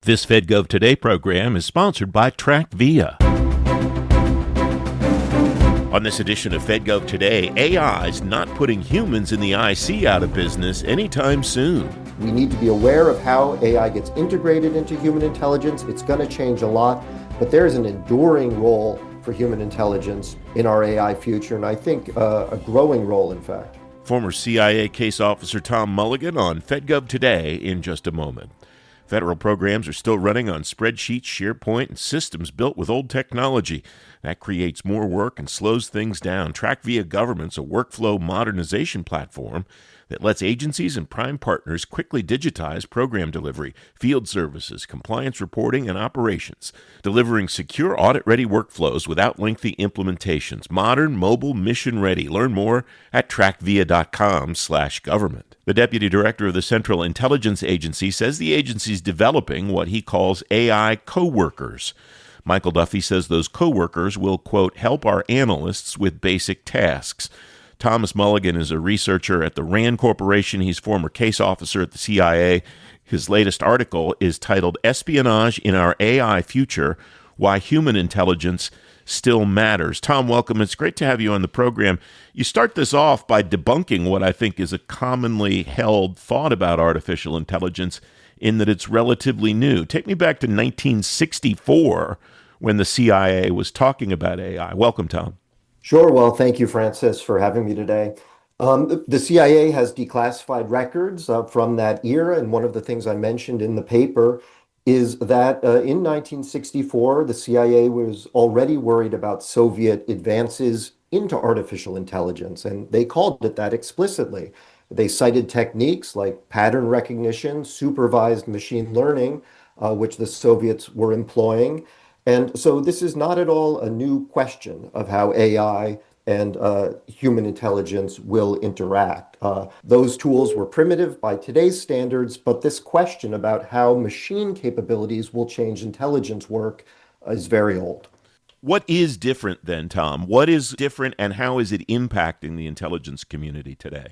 This FedGov Today program is sponsored by TrackVia. On this edition of FedGov Today, AI is not putting humans in the IC out of business anytime soon. We need to be aware of how AI gets integrated into human intelligence. It's going to change a lot, but there's an enduring role for human intelligence in our AI future, and I think a growing role, in fact. Former CIA case officer Tom Mulligan on FedGov Today in just a moment. Federal programs are still running on spreadsheets, SharePoint, and systems built with old technology. That creates more work and slows things down. TrackVia Government's a workflow modernization platform that lets agencies and prime partners quickly digitize program delivery, field services, compliance reporting, and operations, delivering secure audit-ready workflows without lengthy implementations. Modern, mobile, mission-ready. Learn more at trackvia.com/government. The deputy director of the Central Intelligence Agency says the agency is developing what he calls AI co-workers. Michael Duffy says those co-workers will, quote, help our analysts with basic tasks. Thomas Mulligan is a researcher at the RAND Corporation. He's former case officer at the CIA. His latest article is titled Espionage in Our AI Future, Why Human Intelligence Still Matters. Tom, welcome. It's great to have you on the program. You start this off by debunking what I think is a commonly held thought about artificial intelligence in that it's relatively new. Take me back to 1964 when the CIA was talking about AI. Welcome, Tom. Sure. Well, thank you, Francis, for having me today. The CIA has declassified records from that era, and one of the things I mentioned in the paper is that in 1964, the CIA was already worried about Soviet advances into artificial intelligence, and they called it that explicitly. They cited techniques like pattern recognition, supervised machine learning, which the Soviets were employing. And so this is not at all a new question of how AI and human intelligence will interact. Those tools were primitive by today's standards, but this question about how machine capabilities will change intelligence work is very old. What is different then, Tom? What is different and how is it impacting the intelligence community today?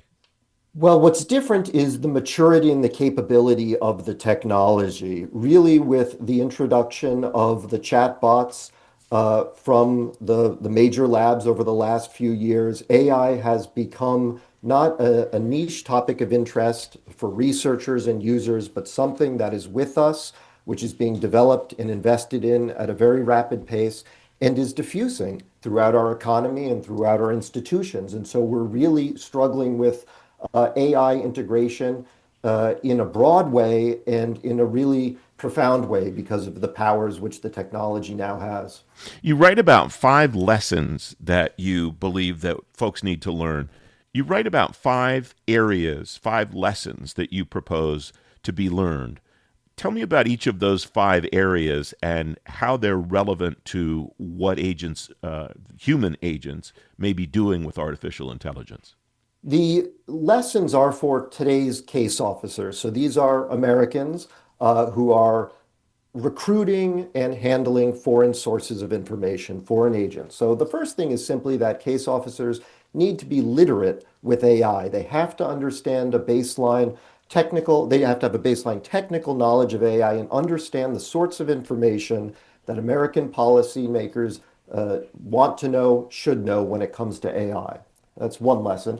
Well, what's different is the maturity and the capability of the technology. Really, with the introduction of the chatbots from the major labs over the last few years, AI has become not a niche topic of interest for researchers and users, but something that is with us, which is being developed and invested in at a very rapid pace and is diffusing throughout our economy and throughout our institutions. And so we're really struggling with AI integration in a broad way and in a really profound way because of the powers which the technology now has. You write about 5 lessons that you believe that folks need to learn. You write about 5 areas, 5 lessons that you propose to be learned. Tell me about each of those 5 areas and how they're relevant to what agents, human agents, may be doing with artificial intelligence. The lessons are for today's case officers. So these are Americans who are recruiting and handling foreign sources of information, foreign agents. So the first thing is simply that case officers need to be literate with AI. They have to understand they have to have a baseline technical knowledge of AI and understand the sorts of information that American policymakers want to know, should know when it comes to AI. That's one lesson.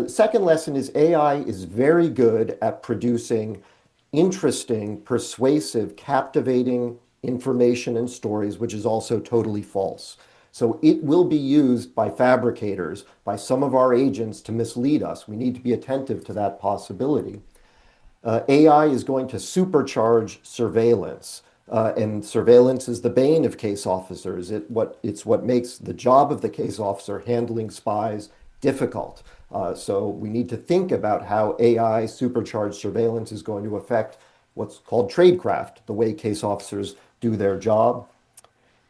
Second lesson is AI is very good at producing interesting, persuasive, captivating information and stories, which is also totally false. So it will be used by fabricators, by some of our agents to mislead us. We need to be attentive to that possibility. AI is going to supercharge surveillance. And surveillance is the bane of case officers. It's what makes the job of the case officer handling spies difficult. So we need to think about how AI supercharged surveillance is going to affect what's called tradecraft, the way case officers do their job.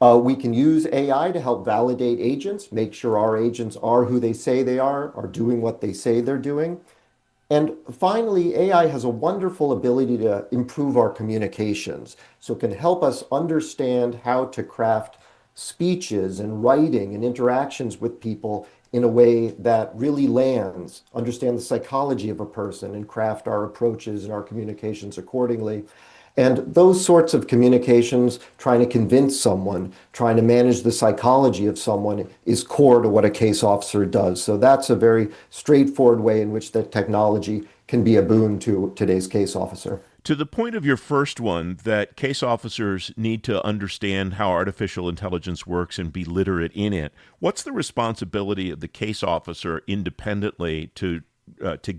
We can use AI to help validate agents, make sure our agents are who they say they are doing what they say they're doing. And finally, AI has a wonderful ability to improve our communications. So it can help us understand how to craft speeches and writing and interactions with people in a way that really lands, understand the psychology of a person, and craft our approaches and our communications accordingly. And those sorts of communications, trying to convince someone, trying to manage the psychology of someone, is core to what a case officer does. So that's a very straightforward way in which the technology can be a boon to today's case officer. To the point of your first one, that case officers need to understand how artificial intelligence works and be literate in it, what's the responsibility of the case officer independently to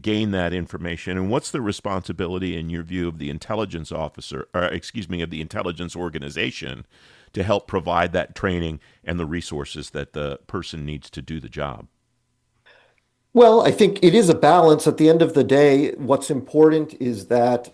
gain that information, and what's the responsibility, in your view, of the intelligence officer, or excuse me, of the intelligence organization to help provide that training and the resources that the person needs to do the job? Well, I think it is a balance. At the end of the day, what's important is that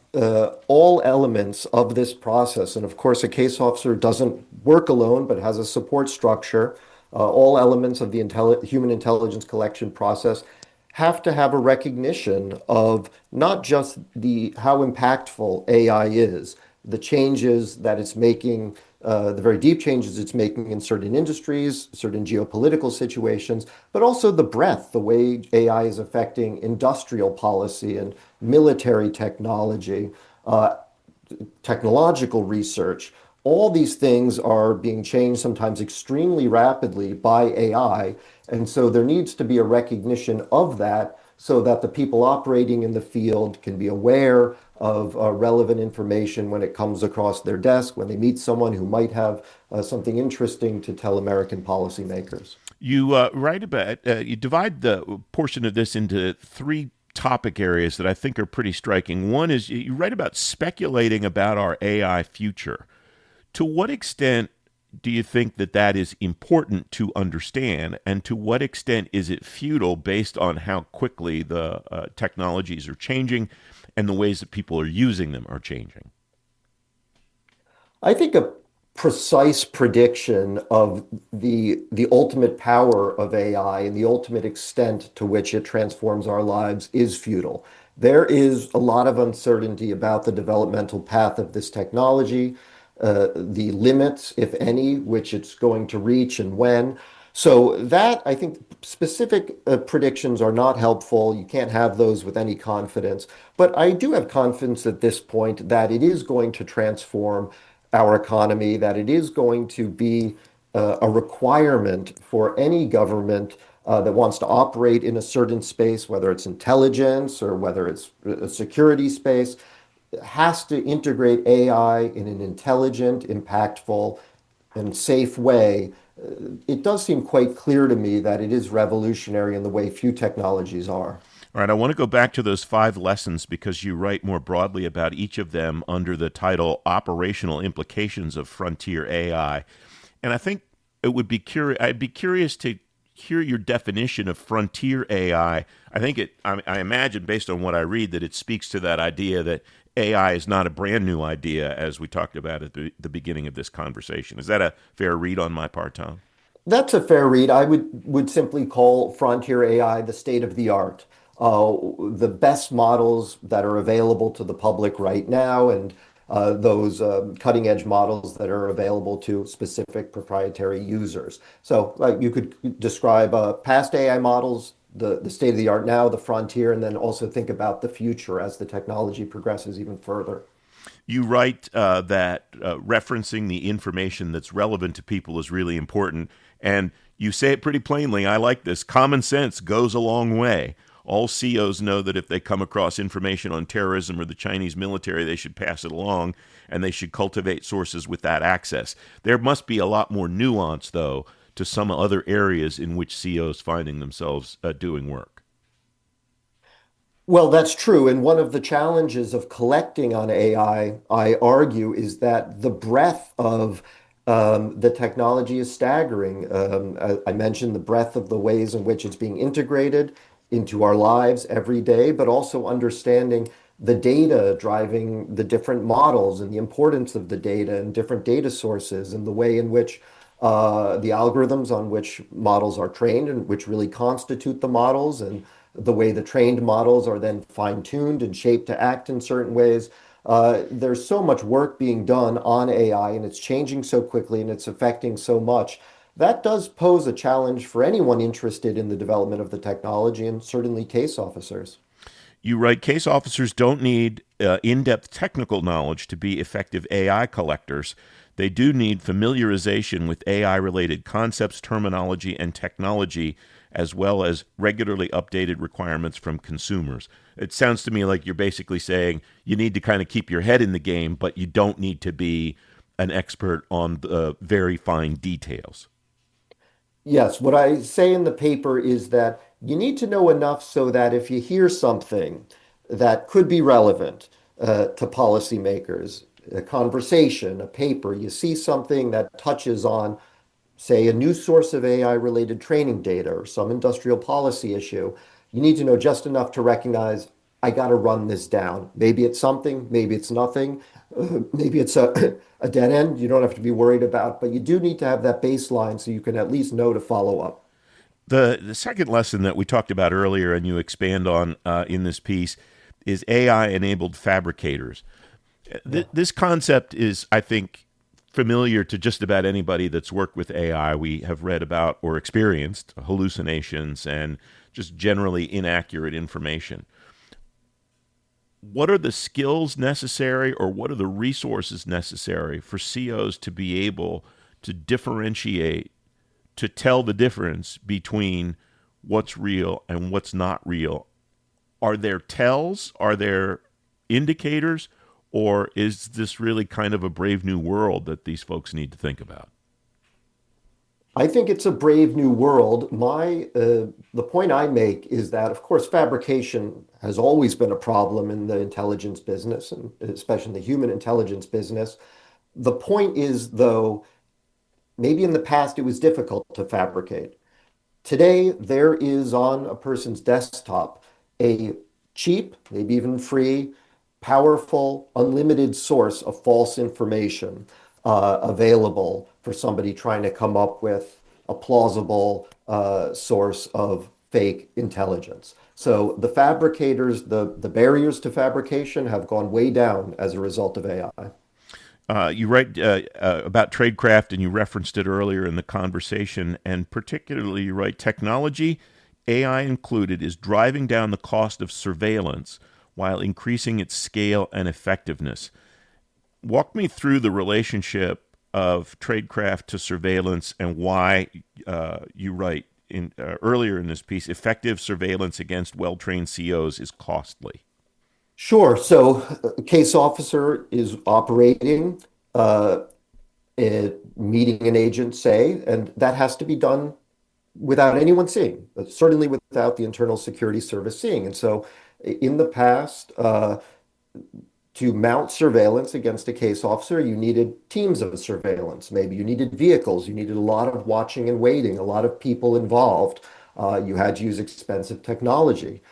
all elements of this process, and of course, a case officer doesn't work alone, but has a support structure. All elements of the human intelligence collection process have to have a recognition of not just the how impactful AI is, the changes that it's making, the very deep changes it's making in certain industries, certain geopolitical situations, but also the breadth, the way AI is affecting industrial policy and military technology, uh, technological research. All these things are being changed sometimes extremely rapidly by AI. And so there needs to be a recognition of that so that the people operating in the field can be aware of relevant information when it comes across their desk, when they meet someone who might have something interesting to tell American policymakers. You write about, you divide the portion of this into three topic areas that I think are pretty striking. One is you write about speculating about our AI future. To what extent do you think that that is important to understand, and to what extent is it futile based on how quickly the technologies are changing and the ways that people are using them are changing? I think a precise prediction of the ultimate power of AI and the ultimate extent to which it transforms our lives is futile. There is a lot of uncertainty about the developmental path of this technology, the limits, if any, which it's going to reach and when. So that I think specific predictions are not helpful. You can't have those with any confidence. But I do have confidence at this point that it is going to transform our economy, that it is going to be a requirement for any government that wants to operate in a certain space, whether it's intelligence or whether it's a security space, has to integrate AI in an intelligent, impactful, and safe way. It does seem quite clear to me that it is revolutionary in the way few technologies are. All right, I want to go back to those five lessons because you write more broadly about each of them under the title Operational Implications of Frontier AI. And I think I'd be curious to hear your definition of frontier AI. I imagine based on what I read that it speaks to that idea that AI is not a brand new idea, as we talked about at the beginning of this conversation. Is that a fair read on my part, Tom? That's a fair read. I would simply call frontier AI the state of the art. The best models that are available to the public right now, and those cutting edge models that are available to specific proprietary users. So, like you could describe past AI models, the state of the art now, the frontier, and then also think about the future as the technology progresses even further. You write that referencing the information that's relevant to people is really important. And you say it pretty plainly. I like this. Common sense goes a long way. All CEOs know that if they come across information on terrorism or the Chinese military, they should pass it along and they should cultivate sources with that access. There must be a lot more nuance, though, to some other areas in which CEOs finding themselves doing work. Well, that's true. And one of the challenges of collecting on I argue, is that the breadth of the technology is staggering. I mentioned the breadth of the ways in which it's being integrated into our lives every day, but also understanding the data driving the different models and the importance of the data and different data sources and the way in which the algorithms on which models are trained and which really constitute the models, and the way the trained models are then fine-tuned and shaped to act in certain ways. There's so much work being done on AI, and it's changing so quickly and it's affecting so much. That does pose a challenge for anyone interested in the development of the technology, and certainly case officers. You write case officers don't need in-depth technical knowledge to be effective AI collectors. They do need familiarization with AI-related concepts, terminology, and technology, as well as regularly updated requirements from consumers. It sounds to me like you're basically saying you need to kind of keep your head in the game, but you don't need to be an expert on the very fine details. Yes, what I say in the paper is that you need to know enough so that if you hear something that could be relevant to policymakers, a conversation, a paper, you see something that touches on, say, a new source of AI related training data or some industrial policy issue, you need to know just enough to recognize, I got to run this down. Maybe it's something, maybe it's nothing, maybe it's a dead end you don't have to be worried about, but you do need to have that baseline so you can at least know to follow up. The second lesson that we talked about earlier and you expand on in this piece is AI enabled fabricators. Yeah. This concept is, I think, familiar to just about anybody that's worked with AI. We have read about or experienced hallucinations and just generally inaccurate information. What are the skills necessary or what are the resources necessary for CEOs to be able to differentiate, to tell the difference between what's real and what's not real? Are there tells? Are there indicators? Or is this really kind of a brave new world that these folks need to think about? I think it's a brave new world. The point I make is that, of course, fabrication has always been a problem in the intelligence business, and especially in the human intelligence business. The point is, though, maybe in the past it was difficult to fabricate. Today, there is on a person's desktop a cheap, maybe even free, powerful, unlimited source of false information available for somebody trying to come up with a plausible source of fake intelligence. So the fabricators, the barriers to fabrication have gone way down as a result of AI. You write about tradecraft, and you referenced it earlier in the conversation, and particularly you write technology, AI included, is driving down the cost of surveillance while increasing its scale and effectiveness. Walk me through the relationship of tradecraft to surveillance and why you write in earlier in this piece, effective surveillance against well-trained CEOs is costly. Sure. So a case officer is operating, uh, meeting an agent, say, and that has to be done without anyone seeing, certainly without the Internal Security Service seeing. And so in the past, to mount surveillance against a case officer, you needed teams of surveillance. Maybe you needed vehicles. You needed a lot of watching and waiting, a lot of people involved. You had to use expensive technology.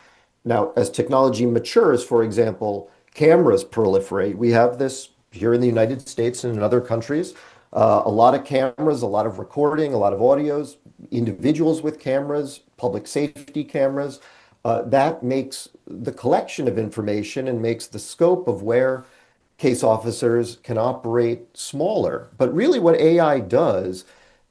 Now, as technology matures, for example, cameras proliferate. We have this here in the United States and in other countries. A lot of cameras, a lot of recording, a lot of audios, individuals with cameras, public safety cameras. That makes the collection of information and makes the scope of where case officers can operate smaller. But really, what AI does,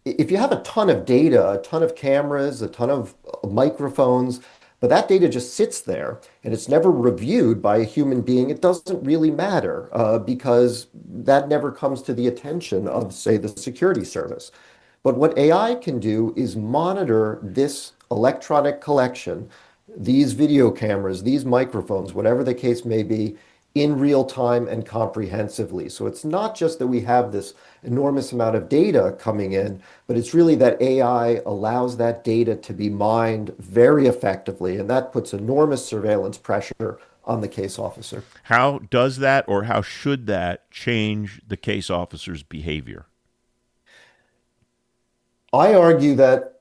if you have a ton of data, a ton of cameras, a ton of microphones, but that data just sits there and it's never reviewed by a human being, it doesn't really matter because that never comes to the attention of, say, the security service. But what AI can do is monitor this electronic collection, these video cameras, these microphones, whatever the case may be, in real time and comprehensively. So it's not just that we have this enormous amount of data coming in, but it's really that AI allows that data to be mined very effectively, and that puts enormous surveillance pressure on the case officer. How does that or how should that change the case officer's behavior? I argue that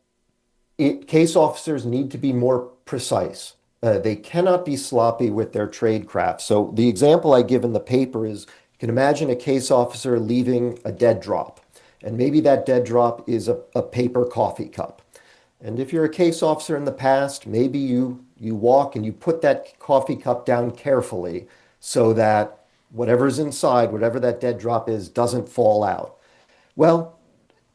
case officers need to be more precise. They cannot be sloppy with their trade craft. So the example I give in the paper is you can imagine a case officer leaving a dead drop, and maybe that dead drop is a paper coffee cup. And if you're a case officer in the past, maybe you walk and you put that coffee cup down carefully so that whatever's inside, whatever that dead drop is, doesn't fall out. Well,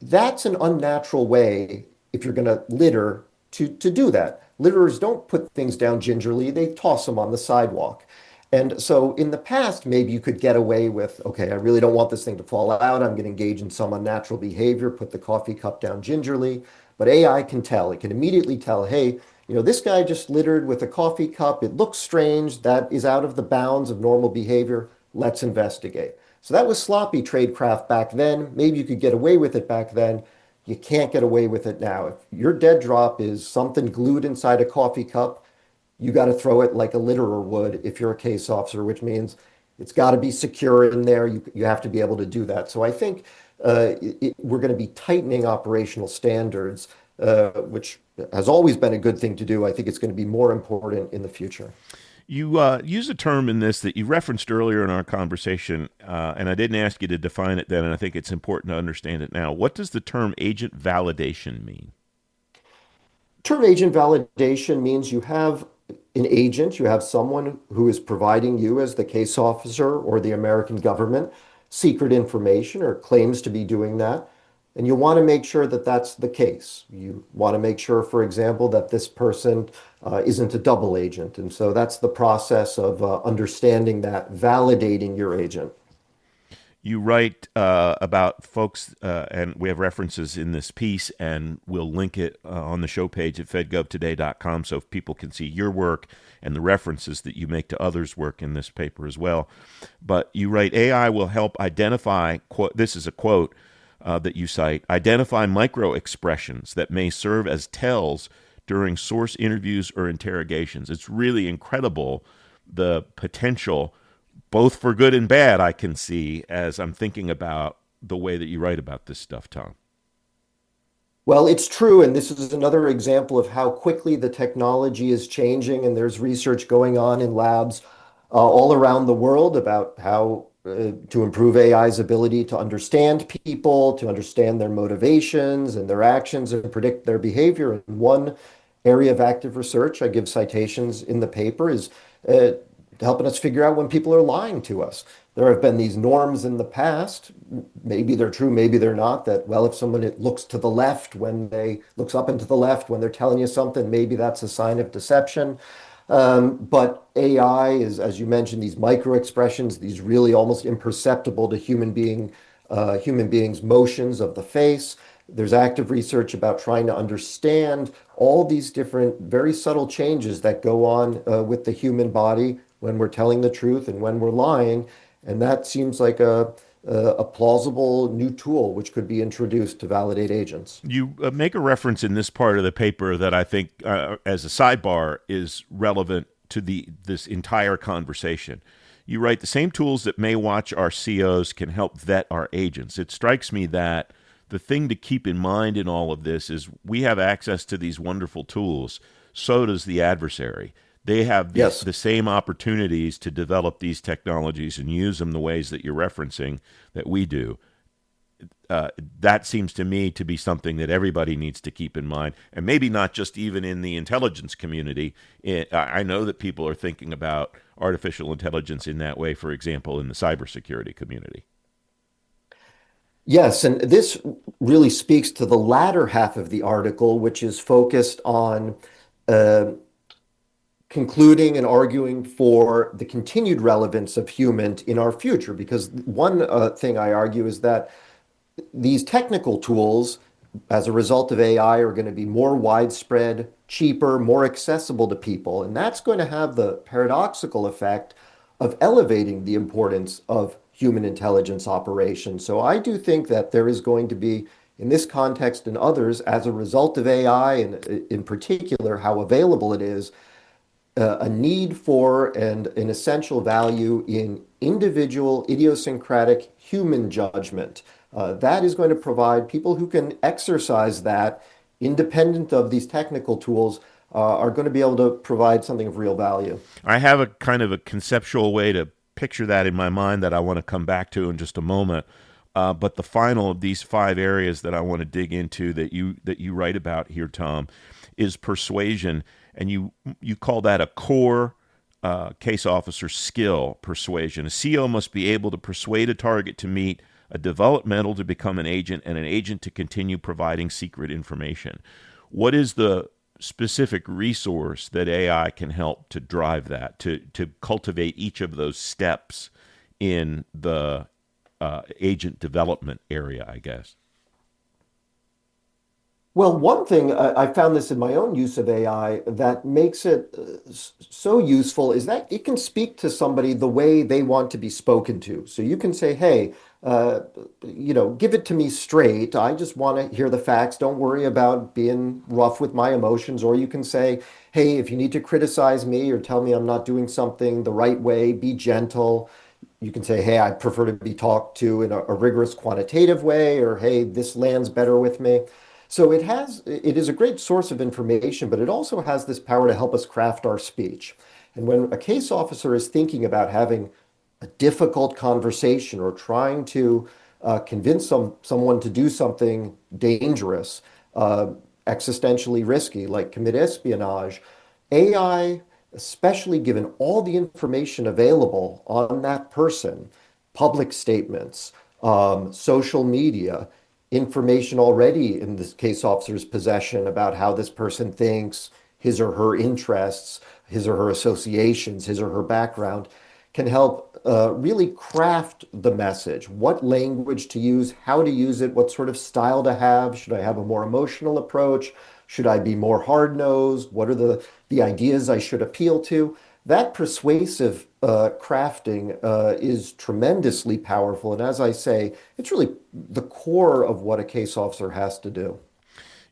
that's an unnatural way, if you're going to litter, to do that. Litterers don't put things down gingerly, they toss them on the sidewalk. And so in the past, maybe you could get away with, okay, I really don't want this thing to fall out. I'm going to engage in some unnatural behavior, put the coffee cup down gingerly. But AI can tell. It can immediately tell, hey, this guy just littered with a coffee cup. It looks strange. That is out of the bounds of normal behavior. Let's investigate. So that was sloppy tradecraft back then. Maybe you could get away with it back then. You can't get away with it now. If your dead drop is something glued inside a coffee cup, you got to throw it like a litterer would if you're a case officer, which means it's got to be secure in there. You have to be able to do that. So I think we're going to be tightening operational standards, which has always been a good thing to do. I think it's going to be more important in the future. You use a term in this that you referenced earlier in our conversation, and I didn't ask you to define it then, and I think it's important to understand it now. What does the term agent validation mean? Term agent validation means you have an agent, you have someone who is providing you as the case officer or the American government secret information or claims to be doing that. And you want to make sure that that's the case. You want to make sure, for example, that this person isn't a double agent. And so that's the process of understanding that, validating your agent. You write about folks, and we have references in this piece, and we'll link it on the show page at fedgovtoday.com so people can see your work and the references that you make to others' work in this paper as well. But you write, AI will help identify, this is a quote that you cite, identify micro expressions that may serve as tells during source interviews or interrogations. It's really incredible the potential both for good and bad, I can see as I'm thinking about the way that you write about this stuff, Tom. Well, it's true, and this is another example of how quickly the technology is changing, and there's research going on in labs all around the world about how to improve AI's ability to understand people, to understand their motivations and their actions, and predict their behavior. And one area of active research, I give citations in the paper, is uh, helping us figure out when people are lying to us. There have been these norms in the past, maybe they're true, maybe they're not, that, well, if someone looks to the left when they looks up and to the left when they're telling you something, maybe that's a sign of deception. But AI is, as you mentioned, these micro expressions, these really almost imperceptible to human beings' motions of the face. There's active research about trying to understand all these different, very subtle changes that go on with the human body when we're telling the truth and when we're lying. And that seems like a plausible new tool which could be introduced to validate agents. You make a reference in this part of the paper that I think, as a sidebar, is relevant to this entire conversation. You write, the same tools that may watch our COs can help vet our agents. It strikes me that the thing to keep in mind in all of this is we have access to these wonderful tools. So does the adversary. They have Yes. the same opportunities to develop these technologies and use them the ways that you're referencing that we do. That seems to me to be something that everybody needs to keep in mind, and maybe not just even in the intelligence community. I know that people are thinking about artificial intelligence in that way, for example, in the cybersecurity community. Yes, and this really speaks to the latter half of the article, which is focused on uh, concluding and arguing for the continued relevance of HUMINT in our future. Because one thing I argue is that these technical tools, as a result of AI, are going to be more widespread, cheaper, more accessible to people. And that's going to have the paradoxical effect of elevating the importance of human intelligence operations. So I do think that there is going to be, in this context and others, as a result of AI, and in particular, how available it is, a need for and an essential value in individual, idiosyncratic human judgment. That is going to provide people who can exercise that independent of these technical tools are going to be able to provide something of real value. I have a kind of a conceptual way to picture that in my mind that I want to come back to in just a moment. But the final of these five areas that I want to dig into that you write about here, Tom, is persuasion, and you call that a core case officer skill. Persuasion. A CO must be able to persuade a target to meet, a developmental to become an agent, and an agent to continue providing secret information. What is the specific resource that AI can help to drive that, to cultivate each of those steps in the agent development area, I guess? Well, one thing I found this in my own use of AI that makes it so useful is that it can speak to somebody the way they want to be spoken to. So you can say, "Hey, uh, give it to me straight. I just want to hear the facts. Don't worry about being rough with my emotions." Or you can say, "Hey, if you need to criticize me or tell me I'm not doing something the right way, be gentle." You can say, "Hey, I prefer to be talked to in a rigorous quantitative way," or "Hey, this lands better with me." So it is a great source of information, but it also has this power to help us craft our speech. And when a case officer is thinking about having a difficult conversation or trying to convince someone to do something dangerous, uh, existentially risky, like commit espionage, AI, especially given all the information available on that person, public statements, social media, information already in this case officer's possession about how this person thinks, his or her interests, his or her associations, his or her background, can help really craft the message. What language to use, how to use it, what sort of style to have. Should I have a more emotional approach? Should I be more hard-nosed? What are the ideas I should appeal to? That persuasive crafting is tremendously powerful. And as I say, it's really the core of what a case officer has to do.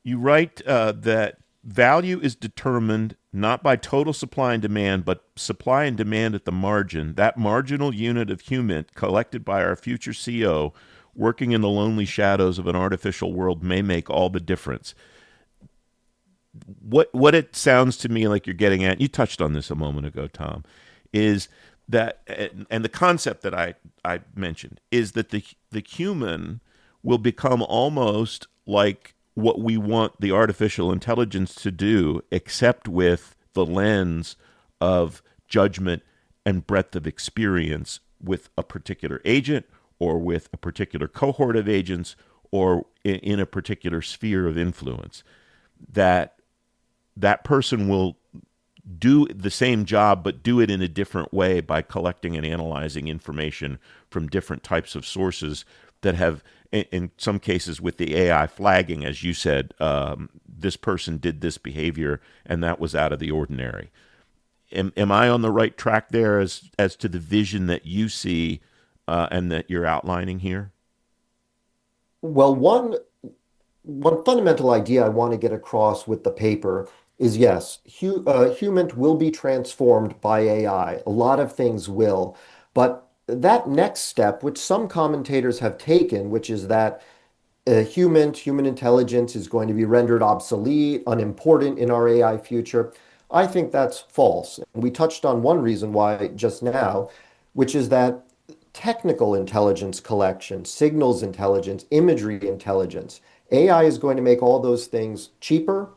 You write that value is determined not by total supply and demand, but supply and demand at the margin. That marginal unit of HUMINT collected by our future CO working in the lonely shadows of an artificial world may make all the difference. What it sounds to me like you're getting at, you touched on this a moment ago, Tom, is that, and the concept that I mentioned is that the human will become almost like what we want the artificial intelligence to do, except with the lens of judgment and breadth of experience with a particular agent or with a particular cohort of agents or in a particular sphere of influence. That person will do the same job, but do it in a different way by collecting and analyzing information from different types of sources that have, in some cases with the AI flagging, as you said, this person did this behavior and that was out of the ordinary. Am I on the right track there as to the vision that you see and that you're outlining here? Well, one fundamental idea I want to get across with the paper is yes, human will be transformed by AI. A lot of things will. But that next step, which some commentators have taken, which is that human intelligence is going to be rendered obsolete, unimportant in our AI future. I think that's false. And we touched on one reason why just now, which is that technical intelligence collection, signals intelligence, imagery intelligence, AI is going to make all those things cheaper,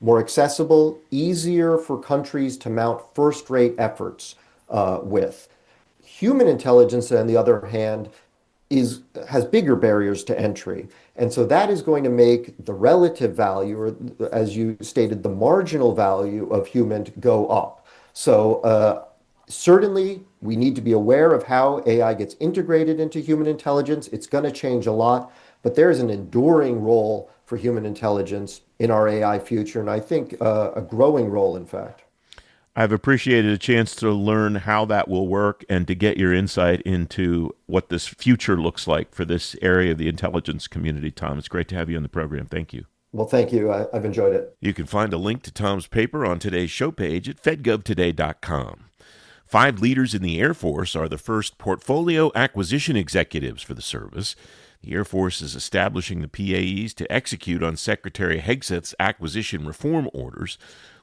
more accessible, easier for countries to mount first-rate efforts with. Human intelligence, on the other hand, has bigger barriers to entry. And so that is going to make the relative value, or as you stated, the marginal value of human go up. So certainly we need to be aware of how AI gets integrated into human intelligence. It's going to change a lot, but there is an enduring role for human intelligence in our AI future, and I think a growing role, in fact. I've appreciated a chance to learn how that will work and to get your insight into what this future looks like for this area of the intelligence community, Tom. It's great to have you on the program. Thank you. Well, thank you. I've enjoyed it. You can find a link to Tom's paper on today's show page at fedgovtoday.com. 5 leaders in the Air Force are the first portfolio acquisition executives for the service. The Air Force is establishing the PAEs to execute on Secretary Hegseth's acquisition reform orders.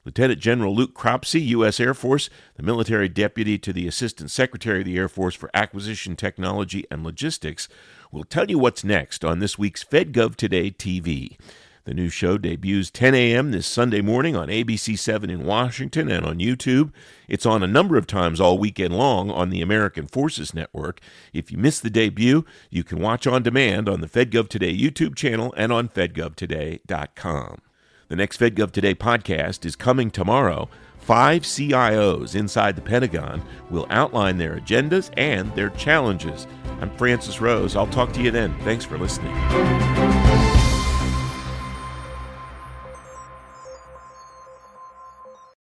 Lieutenant General Luke Cropsey, U.S. Air Force, the military deputy to the Assistant Secretary of the Air Force for Acquisition Technology and Logistics, will tell you what's next on this week's FedGov Today TV. The new show debuts 10 a.m. this Sunday morning on ABC7 in Washington and on YouTube. It's on a number of times all weekend long on the American Forces Network. If you miss the debut, you can watch on demand on the FedGov Today YouTube channel and on fedgovtoday.com. The next FedGov Today podcast is coming tomorrow. 5 CIOs inside the Pentagon will outline their agendas and their challenges. I'm Francis Rose. I'll talk to you then. Thanks for listening.